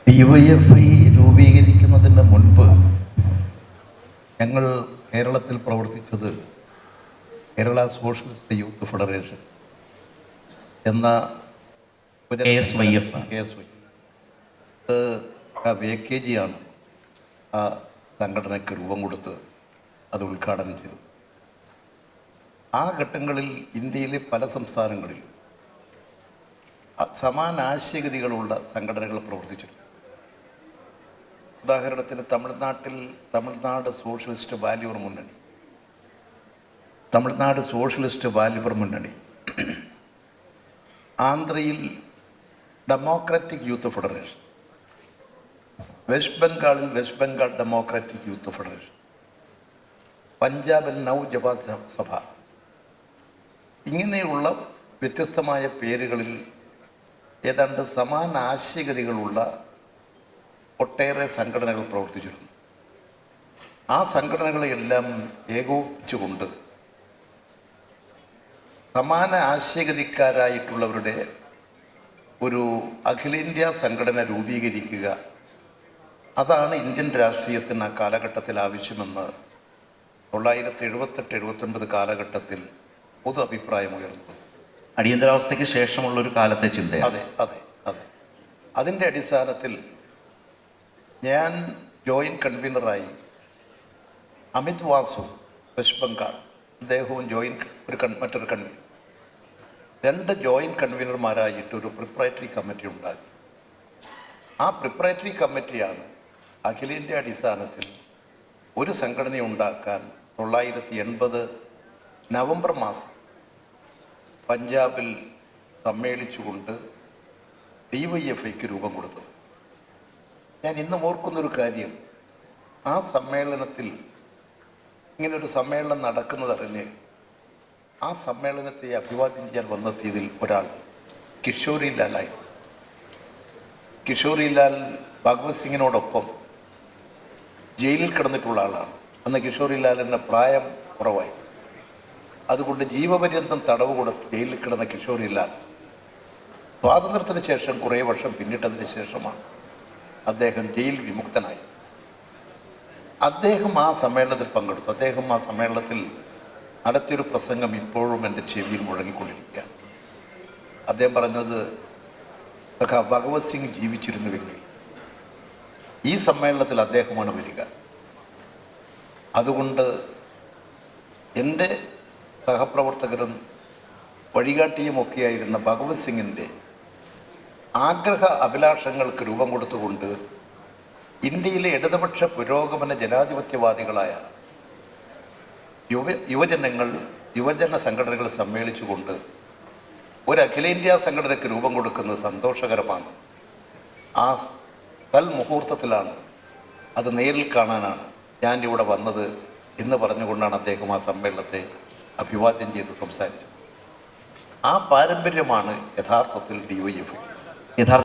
DYFI രൂപീകരിക്കുന്നതിന് മുൻപ് ഞങ്ങൾ കേരളത്തിൽ പ്രവർത്തിച്ചത് കേരള സോഷ്യലിസ്റ്റ് യൂത്ത് ഫെഡറേഷൻ എന്ന KSYF KG ആണ് ആ സംഘടനയ്ക്ക് രൂപം കൊടുത്ത് അത് ഉദ്ഘാടനം ചെയ്തത്. ആ ഘട്ടങ്ങളിൽ ഇന്ത്യയിലെ പല സംസ്ഥാനങ്ങളിലും സമാന ആശയഗതികളുള്ള സംഘടനകൾ പ്രവർത്തിച്ചിട്ടുണ്ട്. ഉദാഹരണത്തിന് തമിഴ്നാട് സോഷ്യലിസ്റ്റ് വാലിബർ മുന്നണി, ആന്ധ്രയിൽ democratic youth federation, west Bengal democratic youth federation, പഞ്ചാബിൽ നവജവാദ് സഭ, ഇങ്ങനെയുള്ള വ്യത്യസ്തമായ പേരുകളിൽ ഏതാണ്ട് സമാന ആശയഗതികളുള്ള ഒട്ടേറെ സംഘടനകൾ പ്രവർത്തിച്ചിരുന്നു. ആ സംഘടനകളെയെല്ലാം ഏകോപിച്ചുകൊണ്ട് സമാന ആശയഗതിക്കാരായിട്ടുള്ളവരുടെ ഒരു അഖിലേന്ത്യാ സംഘടന രൂപീകരിക്കുക, അതാണ് ഇന്ത്യൻ രാഷ്ട്രീയത്തിന് ആ കാലഘട്ടത്തിൽ ആവശ്യമെന്ന് 1978-79 കാലഘട്ടത്തിൽ പൊതു അഭിപ്രായമുയർന്നു. അടിയന്തരാവസ്ഥയ്ക്ക് ശേഷമുള്ളൊരു കാലത്തെ ചിന്ത. അതെ. അതിൻ്റെ അടിസ്ഥാനത്തിൽ ഞാൻ ജോയിൻറ്റ് കൺവീനറായി, അമിത് വാസു വെസ്റ്റ് ബംഗാൾ, അദ്ദേഹവും മറ്റൊരു കൺവീനർ, 2 ജോയിൻറ്റ് കൺവീനർമാരായിട്ടൊരു പ്രിപ്പറേറ്ററി കമ്മിറ്റി ഉണ്ടാക്കി. ആ പ്രിപ്പറേറ്ററി കമ്മിറ്റിയാണ് അഖിലേന്ത്യാ അടിസ്ഥാനത്തിൽ ഒരു സംഘടന ഉണ്ടാക്കാൻ 1980 നവംബർ മാസം പഞ്ചാബിൽ സമ്മേളിച്ചുകൊണ്ട് DYFIക്ക് രൂപം കൊടുത്തത്. ഞാൻ ഇന്നും ഓർക്കുന്നൊരു കാര്യം, ആ സമ്മേളനത്തിൽ ഇങ്ങനൊരു സമ്മേളനം നടക്കുന്നതറിഞ്ഞ് ആ സമ്മേളനത്തെ അഭിവാദ്യം ചെയ്യാൻ വന്നെത്തിയതിൽ ഒരാൾ കിഷോരി ലാലായി. കിഷോരി ലാൽ ഭഗവത് സിംഗിനോടൊപ്പം ജയിലിൽ കിടന്നിട്ടുള്ള ആളാണ്. അന്ന് കിഷോരി ലാലിൻ്റെ പ്രായം കുറവായി, അതുകൊണ്ട് ജീവപര്യന്തം തടവ് കൊടുത്ത് ജയിലിൽ കിടന്ന കിഷോരി ലാൽ സ്വാതന്ത്ര്യത്തിന് ശേഷം കുറേ വർഷം പിന്നിട്ടതിന് ശേഷമാണ് അദ്ദേഹം ജയിൽ വിമുക്തനായി. അദ്ദേഹം ആ സമ്മേളനത്തിൽ പങ്കെടുത്തു. അദ്ദേഹം ആ സമ്മേളനത്തിൽ നടത്തിയൊരു പ്രസംഗം ഇപ്പോഴും എൻ്റെ ചെവിയിൽ മുഴങ്ങിക്കൊണ്ടിരിക്കുകയാണ്. അദ്ദേഹം പറഞ്ഞത്, ഭഗവത് സിംഗ് ജീവിച്ചിരുന്നുവെങ്കിൽ ഈ സമ്മേളനത്തിൽ അദ്ദേഹമാണ് വരിക. അതുകൊണ്ട് എൻ്റെ സഹപ്രവർത്തകരും വഴികാട്ടിയുമൊക്കെയായിരുന്ന ഭഗവത് സിംഗിൻ്റെ അഭിലാഷങ്ങൾക്ക് രൂപം കൊടുത്തുകൊണ്ട് ഇന്ത്യയിലെ ഇടതുപക്ഷ പുരോഗമന ജനാധിപത്യവാദികളായ യുവജന സംഘടനകൾ സമ്മേളിച്ചുകൊണ്ട് ഒരു അഖിലേന്ത്യാ സംഘടനയ്ക്ക് രൂപം കൊടുക്കുന്നത് സന്തോഷകരമാണ്. ആ മുഹൂർത്തത്തിലാണ്, അത് നേരിൽ കാണാനാണ് ഞാൻ ഇവിടെ വന്നത് എന്ന് പറഞ്ഞുകൊണ്ടാണ് അദ്ദേഹം ആ സമ്മേളനത്തെ അഭിവാദ്യം ചെയ്ത് സംസാരിച്ചത്. ആ പാരമ്പര്യമാണ് യഥാർത്ഥത്തിൽ DYFI.